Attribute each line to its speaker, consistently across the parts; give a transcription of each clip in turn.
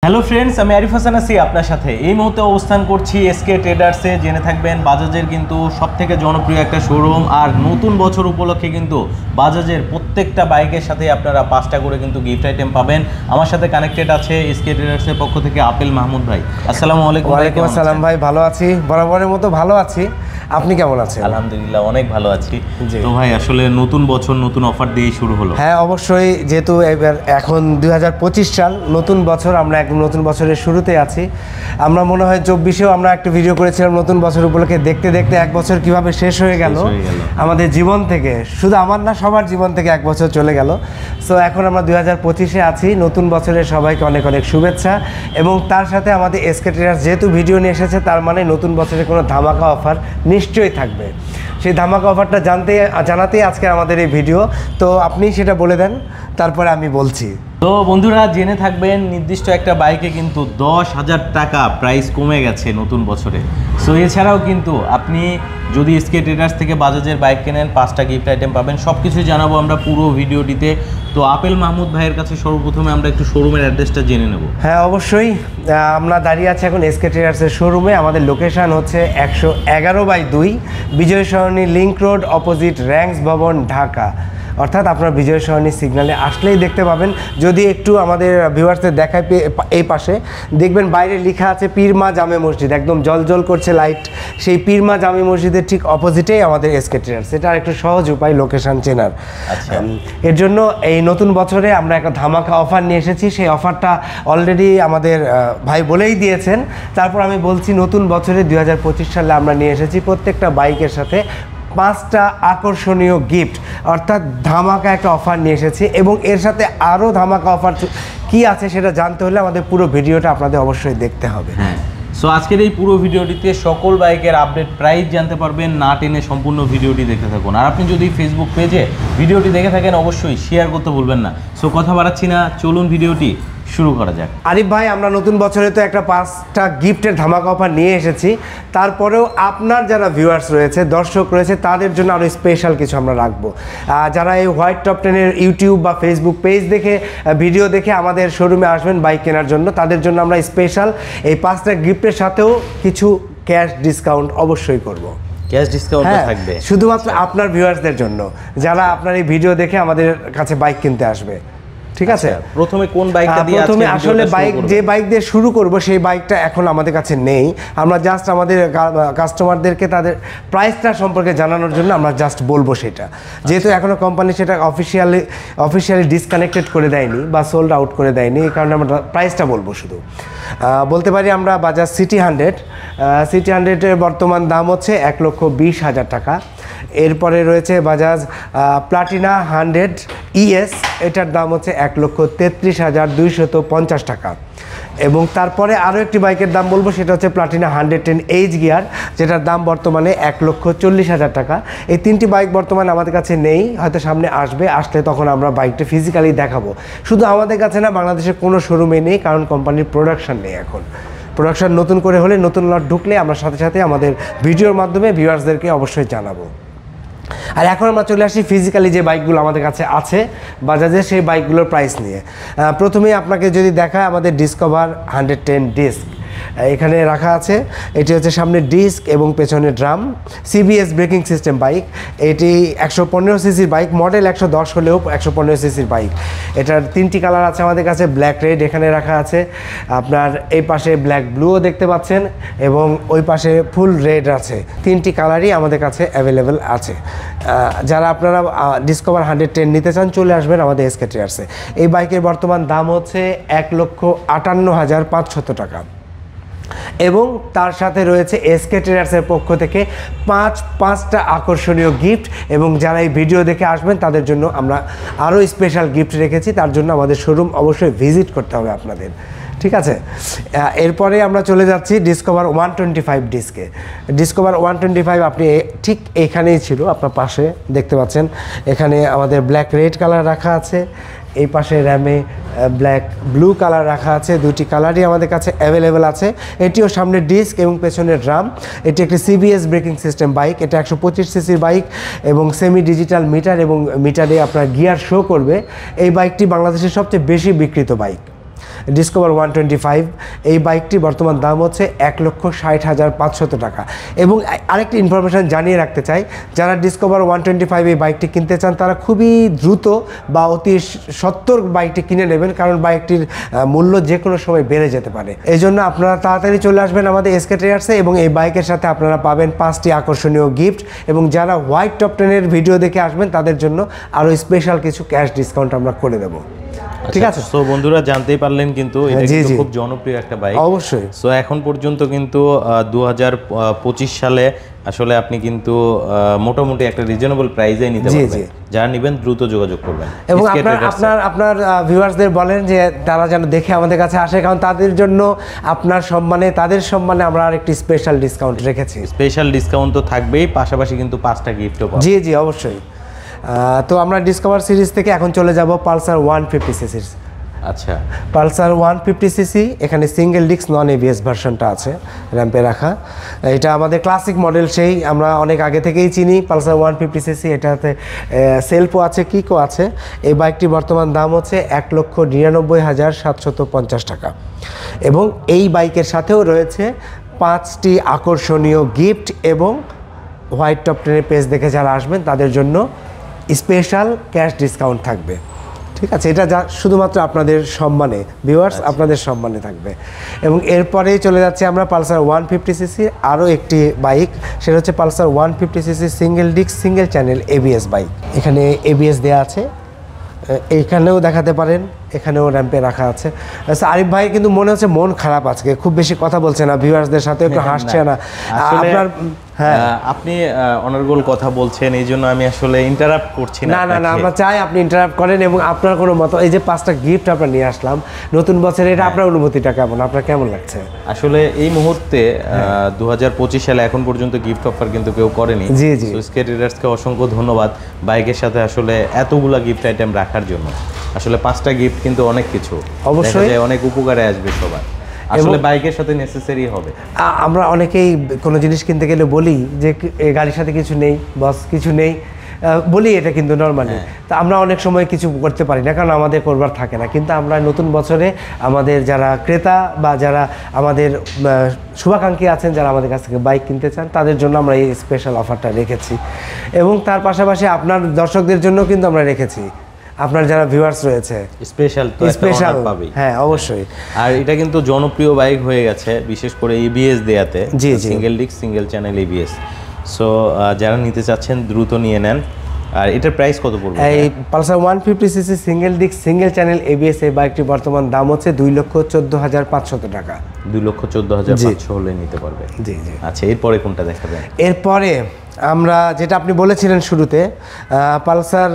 Speaker 1: Hello friends, আমি আরিফ হাসান আছি আপনার সাথে। এই মুহূর্তে অবস্থান করছি এসকে ট্রেডার্সে। জেনে থাকবেন বাজাজের কিন্তু সবথেকে জনপ্রিয় একটা শোরুম, আর নতুন বছর উপলক্ষে কিন্তু বাজাজের প্রত্যেকটা বাইকের সাথে আপনারা 5টা করে কিন্তু গিফট আইটেম পাবেন। আমার সাথে কানেক্টেড আছে এসকে ট্রেডার্সের পক্ষ থেকে আপেল মাহমুদ ভাই। আসসালামু আলাইকুম।
Speaker 2: ওয়ালাইকুম আসসালাম ভাই, ভালো আছি, বরাবরের মতো ভালো আছি। আপনি কেমন আছেন?
Speaker 1: আলহামদুলিল্লাহ, অনেক ভালো আছি। তো ভাই, আসলে নতুন বছর নতুন অফার দিয়ে শুরু হলো।
Speaker 2: হ্যাঁ অবশ্যই, যেহেতু এবার এখন 2025 সাল, নতুন বছর, আমরা একদম নতুন বছরের শুরুতে আছি। আমরা মনে হয় 24-এও আমরা একটা ভিডিও করেছিলাম নতুন বছর উপলক্ষে। দেখতে দেখতে এক বছর কিভাবে শেষ হয়ে গেল আমাদের জীবন থেকে, শুধু আমার না সবার জীবন থেকে এক বছর চলে গেল। সো এখন আমরা 2025-এ আছি। নতুন বছরের সবাইকে অনেক অনেক শুভেচ্ছা, এবং তার সাথে আমাদের এসকে ট্রেডার্স যেহেতু ভিডিও নিয়ে এসেছে, তার মানে নতুন বছরে কোনো ধামাকা অফার নিশ্চয়ই থাকবে। সেই ধামাকা অফারটা জানাতেই আজকে আমাদের এই ভিডিও। তো আপনি সেটা বলে দেন, তারপরে আমি বলছি।
Speaker 1: তো বন্ধুরা, জেনে থাকবেন নির্দিষ্ট একটা বাইকে কিন্তু 10,000 টাকা প্রাইস কমে গেছে নতুন বছরে। সো এছাড়াও কিন্তু আপনি যদি এসকে ট্রেডার্স থেকে বাজাজের বাইক কেনেন, 5টা গিফট আইটেম পাবেন। সব কিছুই জানাবো আমরা পুরো ভিডিওটিতে। তো আপেল মাহমুদ ভাইয়ের কাছে সর্বপ্রথমে আমরা একটু শোরুমের অ্যাড্রেসটা জেনে নেব।
Speaker 2: হ্যাঁ অবশ্যই, আমরা দাঁড়িয়ে আছি এখন এসকে ট্রেডার্সের শোরুমে। আমাদের লোকেশান হচ্ছে 111/2 বিজয় সরণি লিংক রোড, অপোজিট র্যাঙ্কস ভবন, ঢাকা। অর্থাৎ আপনার বিজয় সরণি সিগন্যালে আসলেই দেখতে পাবেন। যদি একটু আমাদের ভিউয়ার্সদের দেখায়, এই পাশে দেখবেন বাইরে লেখা আছে পীরমা জামে মসজিদ, একদম জল করছে লাইট। সেই পীরমা জামে মসজিদের ঠিক অপোজিটেই আমাদের এসকে ট্রেডার্স। এটা একটু সহজ উপায় লোকেশান চেনার। এর জন্য এই নতুন বছরে আমরা একটা ধামাকা অফার নিয়ে এসেছি। সেই অফারটা অলরেডি আমাদের ভাই বলেই দিয়েছেন, তারপর আমি বলছি নতুন বছরে 2025 সালে আমরা নিয়ে এসেছি প্রত্যেকটা বাইকের সাথে 5টা আকর্ষণীয় গিফট, অর্থাৎ ধামাকা একটা অফার নিয়ে এসেছি। এবং এর সাথে আরও ধামাকা অফার কি আছে সেটা জানতে হলে আমাদের পুরো ভিডিওটা আপনাদের অবশ্যই দেখতে হবে।
Speaker 1: সো আজকের এই পুরো ভিডিওটিতে সকল বাইকের আপডেট প্রাইস জানতে পারবেন। না টেনে সম্পূর্ণ ভিডিওটি দেখতে থাকুন। আর আপনি যদি ফেসবুক পেজে ভিডিওটি দেখে থাকেন, অবশ্যই শেয়ার করতে ভুলবেন না। সো কথা বাড়াচ্ছি না, চলুন ভিডিওটি শুরু করা যাক।
Speaker 2: আরিফ ভাই, আমরা নতুন বছরে তো একটা 5টা গিফটের ধামাকা অফার নিয়ে এসেছি। তারপরেও আপনার যারা ভিউয়ার্স রয়েছে, দর্শক রয়েছে, তাদের জন্য আরও স্পেশাল কিছু আমরা রাখবো। যারা এই হোয়াইট টপ 10-এর ইউটিউব বা ফেসবুক পেজ দেখে ভিডিও দেখে আমাদের শোরুমে আসবেন বাইক কেনার জন্য, তাদের জন্য আমরা স্পেশাল এই 5টা গিফটের সাথেও কিছু ক্যাশ ডিসকাউন্ট অবশ্যই করব।
Speaker 1: ক্যাশ ডিসকাউন্ট থাকবে
Speaker 2: শুধুমাত্র আপনার ভিউয়ার্সদের জন্য, যারা আপনার এই ভিডিও দেখে আমাদের কাছে বাইক কিনতে আসবে। ঠিক আছে,
Speaker 1: প্রথমে কোন বাইকটা দিয়ে?
Speaker 2: প্রথমে আসলে যে বাইক দিয়ে শুরু করব, সেই বাইকটা এখন আমাদের কাছে নেই। আমরা জাস্ট আমাদের কাস্টমারদেরকে তাদের প্রাইসটা সম্পর্কে জানানোর জন্য আমরা জাস্ট বলবো সেটা, যেহেতু এখনও কোম্পানি সেটা অফিসিয়ালি ডিসকানেক্টেড করে দেয়নি বা সোল্ড আউট করে দেয়নি, এই কারণে আমরা প্রাইসটা বলবো। শুধু বলতে পারি আমরা বাজাজ সিটি 100-এর বর্তমান দাম হচ্ছে 1,20,000 টাকা। এরপরে রয়েছে বাজাজ প্লাটিনা 100 ES, এটার দাম হচ্ছে 1,33,250 টাকা। এবং তারপরে আরও একটি বাইকের দাম বলবো, সেটা হচ্ছে প্লাটিনা 110 H গিয়ার, যেটার দাম বর্তমানে 1,40,000 টাকা। এই 3টি বাইক বর্তমানে আমাদের কাছে নেই, হয়তো সামনে আসলে তখন আমরা বাইকটা ফিজিক্যালি দেখাবো। শুধু আমাদের কাছে না, বাংলাদেশের কোনো শোরুমে নেই, কারণ কোম্পানির প্রোডাকশন নেই এখন। প্রোডাকশন নতুন করে হলে, নতুন লট ঢুকলে আমরা সাথে সাথে আমাদের ভিডিওর মাধ্যমে ভিউয়ার্সদেরকে অবশ্যই জানাবো। আর এখন আমরা চলে আসি ফিজিক্যালি যে বাইকগুলো আমাদের কাছে আছে বাজাজের, সেই বাইকগুলোর প্রাইস নিয়ে। প্রথমেই আপনাকে যদি দেখায়, আমাদের ডিসকভার 110 ডিস্ক এখানে রাখা আছে। এটি হচ্ছে সামনে ডিস্ক এবং পেছনে drum, CBS braking system bike. এটি 115 সিসির বাইক, মডেল 110 হলেও 115 সিসির বাইক। এটার 3টি কালার আছে আমাদের কাছে, ব্ল্যাক রেড এখানে রাখা আছে, আপনার এই পাশে ব্ল্যাক ব্লুও দেখতে পাচ্ছেন, এবং ওই পাশে ফুল রেড আছে। 3টি কালারই আমাদের কাছে অ্যাভেলেবেল আছে। যারা আপনারা ডিসকভার 110 নিতে চান, চলে আসবেন আমাদের এসকে ট্রেডার্সে। এই বাইকের বর্তমান দাম হচ্ছে 1,58,500 টাকা। এবং তার সাথে রয়েছে এসকে ট্রেডার্সের পক্ষ থেকে 5টা আকর্ষণীয় গিফট। এবং যারা এই ভিডিও দেখে আসবেন, তাদের জন্য আমরা আরও স্পেশাল গিফট রেখেছি। তার জন্য আমাদের শোরুম অবশ্যই ভিজিট করতে হবে আপনাদের। ঠিক আছে, এরপরে আমরা চলে যাচ্ছি ডিসকভার 125 ডিস্কে। ডিসকভার 125 আপনি ঠিক এখানেই ছিল, আপনার পাশে দেখতে পাচ্ছেন। এখানে আমাদের ব্ল্যাক রেড কালার রাখা আছে, এই পাশে র্যামে ব্ল্যাক ব্লু কালার রাখা আছে। 2টি কালারই আমাদের কাছে অ্যাভেলেবেল আছে। এটিও সামনে ডিস্ক এবং পেছনে ড্রাম। এটি একটি CBS ব্রেকিং সিস্টেম বাইক। এটা 125 সিসির বাইক এবং সেমি ডিজিটাল মিটার, এবং মিটারে আপনার গিয়ার শো করবে। এই বাইকটি বাংলাদেশের সবচেয়ে বেশি বিক্রিত বাইক। ডিসকভার 125। এই বাইকটি বর্তমান দাম হচ্ছে 1,60,500 টাকা। এবং আরেকটি ইনফরমেশান জানিয়ে রাখতে চাই, যারা ডিসকভার 125 এই বাইকটি কিনতে চান তারা খুবই দ্রুত বা অতি সত্বর বাইকটি কিনে নেবেন, কারণ বাইকটির মূল্য যে কোনো সময় বেড়ে যেতে পারে। এই জন্য আপনারা তাড়াতাড়ি চলে আসবেন আমাদের এসকে ট্রেডার্সে, এবং এই বাইকের সাথে আপনারা পাবেন 5টি আকর্ষণীয় গিফট, এবং যারা হোয়াইট টপ 10-এর ভিডিও দেখে আসবেন তাদের জন্য আরও স্পেশাল কিছু ক্যাশ ডিসকাউন্ট আমরা করে দেবো। ঠিক আছে,
Speaker 1: সো বন্ধুরা জানতেই পারলেন কিন্তু এটা কিন্তু খুব জনপ্রিয় একটা বাইক
Speaker 2: অবশ্যই।
Speaker 1: সো এখন পর্যন্ত কিন্তু 2025 সালে আসলে আপনি কিন্তু মোটামুটি একটা রিজনেবল প্রাইসে নিতে পারবেন। যারা নেবেন দ্রুত যোগাযোগ করবেন।
Speaker 2: এবং আপনার ভিউয়ার্সদের বলেন যে তারা যেন দেখে আমাদের কাছে আসে, কারণ তাদের জন্য আপনার সম্মানে, তাদের সম্মানে আমরা আরেকটি স্পেশাল ডিসকাউন্ট রেখেছি।
Speaker 1: স্পেশাল ডিসকাউন্ট তো থাকবেই, পাশাপাশি কিন্তু 5টা গিফটও পাবেন।
Speaker 2: জি অবশ্যই। তো আমরা ডিসকভার সিরিজ থেকে এখন চলে যাব পালসার 150 সিসির।
Speaker 1: আচ্ছা,
Speaker 2: পালসার 150 সিসি, এখানে সিঙ্গেল ডিস্ক নন এবিএস ভার্সনটা আছে র্যাম্পে রাখা। এটা আমাদের ক্লাসিক মডেল, সেই আমরা অনেক আগে থেকেই চিনি পালসার 150 সিসি। এটাতে সেলফও আছে, কিকও আছে। এই বাইকটি বর্তমান দাম হচ্ছে 1,99,750 টাকা। এবং এই বাইকের সাথেও রয়েছে 5টি আকর্ষণীয় গিফট, এবং হোয়াইট টপ 10-এর পেজ দেখে যারা আসবেন তাদের জন্য স্পেশাল ক্যাশ ডিসকাউন্ট থাকবে। ঠিক আছে, এটা যা শুধুমাত্র আপনাদের সম্মানে, ভিউয়ার্স আপনাদের সম্মানে থাকবে। এবং এরপরেই চলে যাচ্ছে আমরা পালসার 150 সিসি আরও একটি বাইক, সেটা হচ্ছে Pulsar 150 CC single disc single channel ABS bike. এখানে এবিএস দেওয়া আছে, এইখানেও দেখাতে পারেন, এখানেও র্যাম্পে রাখা আছে। আরিফ ভাই কিন্তু মনে হচ্ছে মন খারাপ, আজকে খুব বেশি কথা বলছে না, ভিউয়ার্সদের সাথে একটু হাসছে না। আপনার
Speaker 1: আপনি অনার্গল কথা বলছেন, এই জন্য আমি আসলে ইন্টারাপ্ট করছি না।
Speaker 2: না, আমরা চাই আপনি ইন্টারাপ্ট করেন, এবং আপনার কোনো মত, এই যে 5টা গিফট আমরা নিয়ে আসলাম নতুন বছরে, এটা আপনার অনুভূতিটা কেমন, আপনার কেমন লাগছে?
Speaker 1: আসলে এই মুহূর্তে 2025 সালে এখন পর্যন্ত গিফট অফার কিন্তু কেউ করেনি।
Speaker 2: জি
Speaker 1: এসকে ট্রেডার্সকে অসংখ্য ধন্যবাদ বাইকের সাথে আসলে এতগুলা গিফট আইটেম রাখার জন্য। আসলে 5টা গিফট কিন্তু অনেক কিছু, অবশ্যই অনেক উপকারে আসবে সবার, আসলে বাইকের সাথে নেসেসারি হবে।
Speaker 2: আমরা অনেকেই কোনো জিনিস কিনতে গেলে বলি যে গাড়ির সাথে কিছু নেই, বস কিছু নেই, বলি এটা কিন্তু নর্মালি। তা আমরা অনেক সময় কিছু করতে পারি না, কারণ আমাদের করবার থাকে না। কিন্তু আমরা নতুন বছরে আমাদের যারা ক্রেতা বা যারা আমাদের শুভাকাঙ্ক্ষী আছেন, যারা আমাদের কাছ থেকে বাইক কিনতে চান, তাদের জন্য আমরা এই স্পেশাল অফারটা রেখেছি। এবং তার পাশাপাশি আপনার দর্শকদের জন্য কিন্তু আমরা রেখেছি, আপনার যারা ভিউয়ার্স রয়েছে
Speaker 1: স্পেশাল পাবে।
Speaker 2: হ্যাঁ অবশ্যই।
Speaker 1: আর এটা কিন্তু জনপ্রিয় বাইক হয়ে গেছে, বিশেষ করে এবিএস দেয়াতে, single disc single channel ABS. So যারা নিতে চাচ্ছেন দ্রুত নিয়ে নেন। আর এটার প্রাইস কত পড়বে?
Speaker 2: এই Pulsar 150 CC single disc single channel ABS এই বাইকটি বর্তমান দাম হচ্ছে 2,14,500 টাকা।
Speaker 1: 2,14,500 হলে নিতে পারবে।
Speaker 2: জি।
Speaker 1: আচ্ছা, এরপরে কোনটা দেখাবেন?
Speaker 2: এরপরে আমরা যেটা আপনি বলেছিলেন শুরুতে, পালসার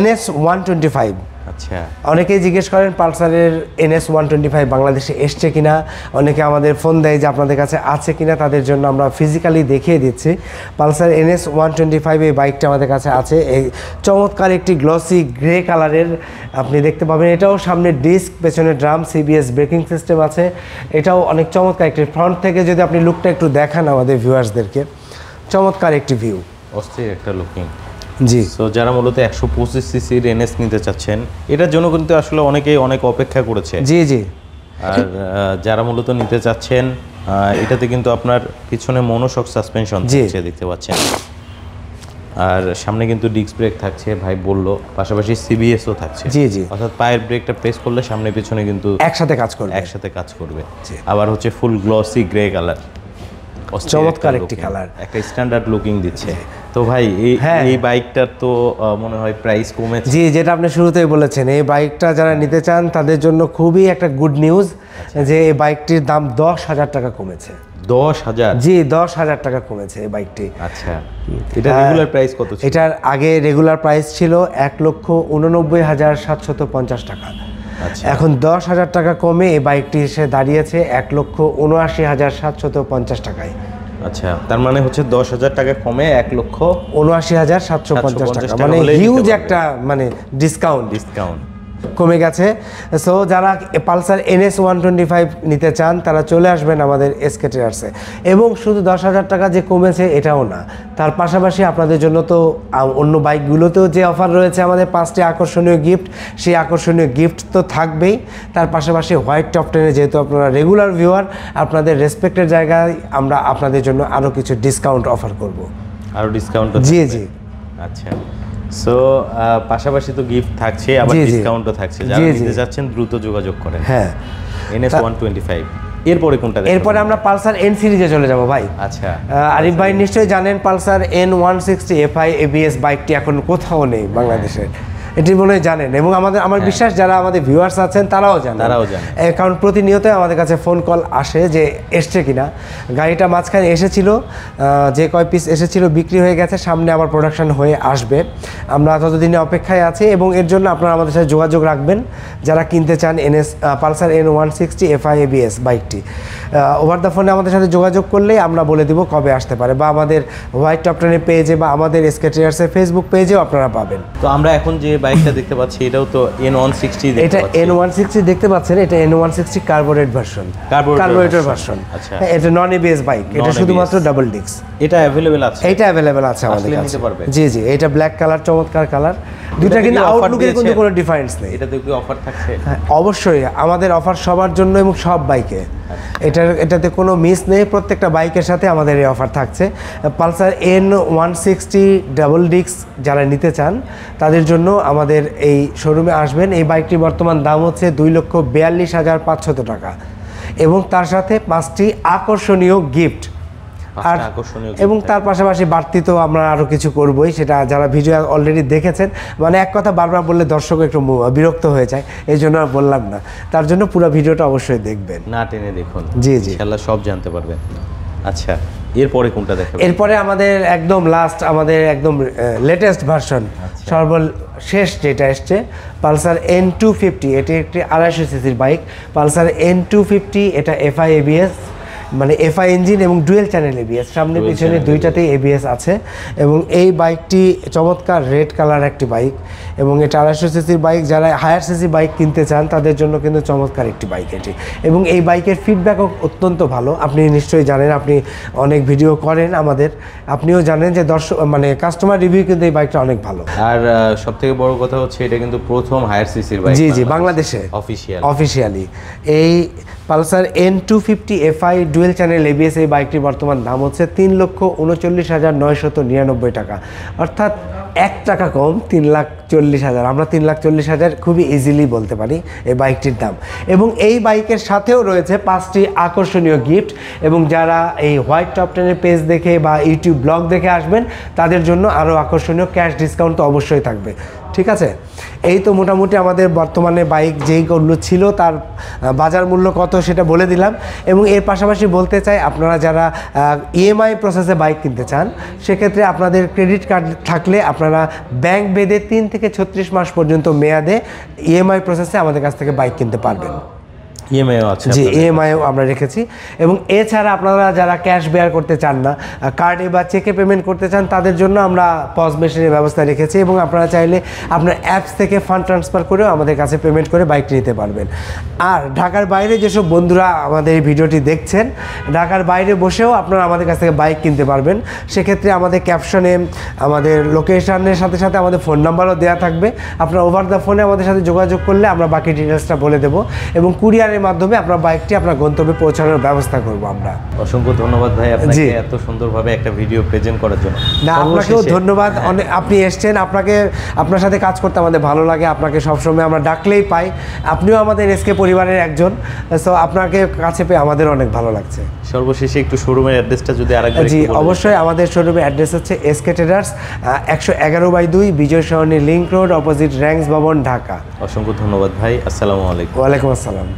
Speaker 2: NS 125।
Speaker 1: আচ্ছা,
Speaker 2: অনেকেই জিজ্ঞেস করেন পালসারের NS 125 বাংলাদেশে এসছে কিনা, অনেকে আমাদের ফোন দেয় যে আপনাদের কাছে আছে কিনা, তাদের জন্য আমরা ফিজিক্যালি দেখিয়ে দিচ্ছি। পালসার NS 125 এই বাইকটা আমাদের কাছে আছে। এই চমৎকার একটি গ্লসি গ্রে কালারের আপনি দেখতে পাবেন। এটাও সামনে ডিস্ক, পেছনে ড্রাম, সিবিএস ব্রেকিং সিস্টেম আছে। এটাও অনেক চমৎকার একটি, ফ্রন্ট থেকে যদি আপনি লুকটা একটু দেখান আমাদের ভিউয়ার্সদেরকে, চমৎকার একটি ভিউ,
Speaker 1: অস্থির একটা লুকিং।
Speaker 2: জি।
Speaker 1: সো যারা মূলত 125 সিসির NS নিতে চাচ্ছেন, এটার জন্য কিন্তু আসলে অনেকেই অনেক অপেক্ষা করেছে।
Speaker 2: জি।
Speaker 1: আর যারা মূলত নিতে চাচ্ছেন, এটাতে কিন্তু আপনার পিছনে মনোশক সাসপেনশন থাকছে, দেখতে পাচ্ছেন। আর সামনে কিন্তু ডিস্ক ব্রেক থাকছে, ভাই বললো, পাশাপাশি সিবিএসও থাকছে।
Speaker 2: জি।
Speaker 1: অর্থাৎ পায়ের ব্রেকটা প্রেস করলে সামনে পিছনে কিন্তু
Speaker 2: একসাথে কাজ করবে।
Speaker 1: আবার হচ্ছে ফুল গ্লসি গ্রে কালার,
Speaker 2: চমৎকার একটি কালার,
Speaker 1: একটা স্ট্যান্ডার্ড লুকিং দিচ্ছে। তো ভাই এই বাইকটার তো মনে হয় প্রাইস কমেছে।
Speaker 2: জি, যেটা আপনি শুরুতেই বলেছেন, এই বাইকটা যারা নিতে চান তাদের জন্য খুবই একটা গুড নিউজ, যে এই বাইকটির দাম 10,000 টাকা কমেছে।
Speaker 1: 10,000?
Speaker 2: জি, 10,000 টাকা কমেছে এই বাইকটি।
Speaker 1: আচ্ছা, এটা রেগুলার প্রাইস কত ছিল?
Speaker 2: এটার আগে রেগুলার প্রাইস ছিল 1,89,750 টাকা। এখন 10,000 টাকা কমে এই বাইকটি এসে দাঁড়িয়েছে 1,79,750 টাকায়।
Speaker 1: আচ্ছা, তার মানে হচ্ছে 10,000 টাকা কমে
Speaker 2: 1,79,750 টাকা, মানে হিউজ একটা মানে ডিসকাউন্ট। কমে গেছে। সো যারা পালসার NS 125 নিতে চান তারা চলে আসবেন আমাদের এসকে ট্রেডার্সে। এবং শুধু 10,000 টাকা যে কমেছে এটাও না, তার পাশাপাশি আপনাদের জন্য তো অন্য বাইকগুলোতেও যে অফার রয়েছে আমাদের 5টি আকর্ষণীয় গিফট, সেই আকর্ষণীয় গিফট তো থাকবেই। তার পাশাপাশি হোয়াইট টপ 10-এ যেহেতু আপনারা রেগুলার ভিউয়ার, আপনাদের রেসপেক্টের জায়গায় আমরা আপনাদের জন্য আরও কিছু ডিসকাউন্ট অফার করব।
Speaker 1: আরও ডিসকাউন্ট?
Speaker 2: জি জি।
Speaker 1: আচ্ছা, সো পাশাপাশি তো গিফট থাকছে, আবার ডিসকাউন্টও থাকছে। যারা নিতে যাচ্ছেন দ্রুত যোগাযোগ করেন।
Speaker 2: হ্যাঁ,
Speaker 1: NS 125। এরপরে কোনটা?
Speaker 2: এরপরে আমরা পালসার N সিরিজে চলে যাব ভাই।
Speaker 1: আচ্ছা,
Speaker 2: আরিফ ভাই নিশ্চয়ই জানেন পালসার N160 FI ABS বাইকটি এখন কোথাও নেই বাংলাদেশে, এটি মনে হয় জানেন। এবং আমার বিশ্বাস যারা আমাদের ভিউয়ার্স আছেন তারাও জানেন, কারণ প্রতিনিয়তই আমাদের কাছে ফোন কল আসে যে এসছে কিনা। গাড়িটা মাঝখানে এসেছিল, যে কয় পিস এসেছিল বিক্রি হয়ে গেছে, সামনে আবার প্রোডাকশন হয়ে আসবে। আমরা ততদিনে অপেক্ষায় আছি এবং এর জন্য আপনারা আমাদের সাথে যোগাযোগ রাখবেন যারা কিনতে চান পালসার N160 FI ABS বাইকটি। ওভার দ্য ফোনে আমাদের সাথে যোগাযোগ করলেই আমরা বলে দিব কবে আসতে পারে, বা আমাদের হোয়াইট টপ 10 পেজে বা আমাদের এসকে ট্রেডার্সের ফেসবুক পেজেও আপনারা পাবেন।
Speaker 1: তো আমরা এখন যে বাইকটা দেখতে পাচ্ছি এটাও তো N160।
Speaker 2: এটা N160 দেখতে পাচ্ছেন, এটা N160 carburettor version, carburettor version.
Speaker 1: আচ্ছা,
Speaker 2: এটা নন এবিএস বাইক, এটা শুধুমাত্র ডাবল ডিস্ক।
Speaker 1: এটা अवेलेबल আছে?
Speaker 2: এটা अवेलेबल আছে আমাদের কাছে।
Speaker 1: নিতে পারবে?
Speaker 2: জি জি, এটা ব্ল্যাক কালার, চমৎকার কালার, দুটো কিন্তু আউটলুকের কোনো ডিফারেন্স নেই।
Speaker 1: এটাতে কি অফার থাকছে?
Speaker 2: হ্যাঁ, অবশ্যই আমাদের অফার সবার জন্য এবং সব বাইকে। এটাতে কোনো মিস নেই, প্রত্যেকটা বাইকের সাথে আমাদের এই অফার থাকছে। পালসার N160 ডাবল ডিস্ক যারা নিতে চান তাদের জন্য আমাদের এই শোরুমে আসবেন। এই বাইকটির বর্তমান দাম হচ্ছে 2,42,500 টাকা এবং তার সাথে 5টি আকর্ষণীয় গিফট। আর এবং তার পাশাপাশি বাড়তি তো আমরা আরও কিছু করবই, সেটা যারা ভিডিও অলরেডি দেখেছেন, মানে এক কথা বারবার বললে দর্শক একটু বিরক্ত হয়ে যায়, এই জন্য আর বললাম না। তার জন্য পুরো ভিডিওটা অবশ্যই দেখবেন,
Speaker 1: না টেনে দেখুন।
Speaker 2: জি জি,
Speaker 1: ইনশাআল্লাহ সব জানতে পারবেন। আচ্ছা, এরপরে কোনটা দেখাবেন?
Speaker 2: এরপরে আমাদের একদম লাস্ট, আমাদের একদম লেটেস্ট ভার্সন, সর্বশেষ যেটা এসছে, পালসার N250। এটি একটি 250 সিসির বাইক, পালসার N250। এটা FI ABS, মানে FI ইঞ্জিন এবং ডুয়েল চ্যানেল ABS, সামনে পিছনে দুইটাতেই ABS আছে। এবং এই বাইকটি চমৎকার রেড কালার একটি বাইক, এবং এটা 250 সিসির বাইক। যারা হায়ার সিসি বাইক কিনতে চান তাদের জন্য কিন্তু চমৎকার একটি বাইক এটি। এবং এই বাইকের ফিডব্যাকও অত্যন্ত ভালো, আপনি নিশ্চয়ই জানেন, আপনি অনেক ভিডিও করেন আমাদের, আপনিও জানেন যে মানে কাস্টমার রিভিউ কিন্তু এই বাইকটা অনেক ভালো।
Speaker 1: আর সবথেকে বড় কথা হচ্ছে এটা কিন্তু প্রথম হায়ার সিসির বাইক।
Speaker 2: জি জি, বাংলাদেশে অফিশিয়ালি এই Pulsar N250 FI dual channel ABS এই বাইকটির বর্তমান দাম হচ্ছে 3,39,999 টাকা, অর্থাৎ 1 টাকা কম, 3,40,000। আমরা 3,40,000 খুবই ইজিলি বলতে পারি এই বাইকটির দাম। এবং এই বাইকের সাথেও রয়েছে 5টি আকর্ষণীয় গিফট। এবং যারা এই হোয়াইট টপ 10-এর পেজ দেখে বা ইউটিউব ব্লগ দেখে আসবেন তাদের জন্য আরও আকর্ষণীয় ক্যাশ ডিসকাউন্ট তো অবশ্যই থাকবে। ঠিক আছে, এই তো মোটামুটি আমাদের বর্তমানে বাইক যেইগুলো ছিল তার বাজার মূল্য কত সেটা বলে দিলাম। এবং এর পাশাপাশি বলতে চাই, আপনারা যারা EMI প্রসেসে বাইক কিনতে চান সেক্ষেত্রে আপনাদের ক্রেডিট কার্ড থাকলে আপনারা ব্যাংক বেঁধে 3 থেকে 36 মাস পর্যন্ত মেয়াদে EMI প্রসেসে আমাদের কাছ থেকে বাইক কিনতে পারবেন।
Speaker 1: ইএমআইও আছে?
Speaker 2: জি, ইএমআইও আমরা রেখেছি। এবং এছাড়া আপনারা যারা ক্যাশ বেয়ার করতে চান না, কার্ডে বা চেকে পেমেন্ট করতে চান, তাদের জন্য আমরা পজ মেশিনের ব্যবস্থা রেখেছি। এবং আপনারা চাইলে আপনার অ্যাপস থেকে ফান্ড ট্রান্সফার করেও আমাদের কাছে পেমেন্ট করে বাইকটি নিতে পারবেন। আর ঢাকার বাইরে যেসব বন্ধুরা আমাদের এই ভিডিওটি দেখছেন, ঢাকার বাইরে বসেও আপনারা আমাদের কাছ থেকে বাইক কিনতে পারবেন। সেক্ষেত্রে আমাদের ক্যাপশনে আমাদের লোকেশনের সাথে সাথে আমাদের ফোন নাম্বারও দেওয়া থাকবে। আপনারা ওভার দ্য ফোনে আমাদের সাথে যোগাযোগ করলে আমরা বাকি ডিটেলসটা বলে দেবো এবং কুরিয়ারের মাধ্যমে আপনার বাইকটি আপনার গন্তব্যে পৌঁছানোর ব্যবস্থা করব আমরা।
Speaker 1: অসংখ্য ধন্যবাদ ভাই আপনাকে এত সুন্দরভাবে একটা ভিডিও প্রেজেন্ট করার জন্য।
Speaker 2: না, আপনাকেও ধন্যবাদ, আপনি এসেছেন, আপনার সাথে কাজ করতে আমাদের ভালো লাগে। আপনাকে সবসময় আমরা ডাকলেই পাই, আপনিও আমাদের এসকে পরিবারের একজন, সো আপনাকে কাছে পেয়ে আমাদের অনেক ভালো লাগছে।
Speaker 1: সর্বশেষে একটু শোরুমের অ্যাড্রেসটা যদি আরেকবার।
Speaker 2: জি অবশ্যই, আমাদের শোরুমের অ্যাড্রেস হচ্ছে এসকে ট্রেডার্স, 111/2 বিজয় সরণি লিংক রোড, অপোজিট র্যাঙ্কস ভবন, ঢাকা।
Speaker 1: অসংখ্য ধন্যবাদ ভাই, আসসালামু আলাইকুম।
Speaker 2: ওয়ালাইকুম আসসালাম।